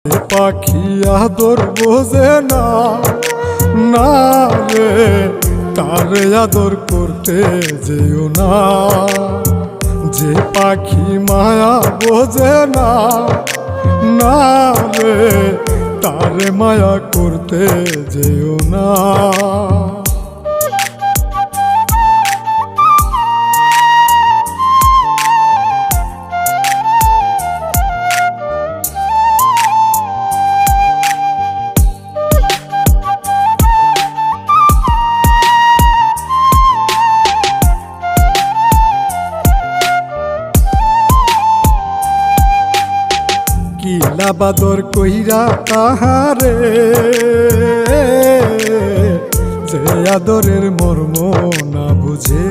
পাখি আদর বোঝে না, না রে তারে আদর করতে যেও না। যে পাখি মায়া বোঝে না, না রে তারে মায়া করতে যেও না। কিলা বাদর কইরা তাহারে, যে আদরের মর্ম না বুঝে।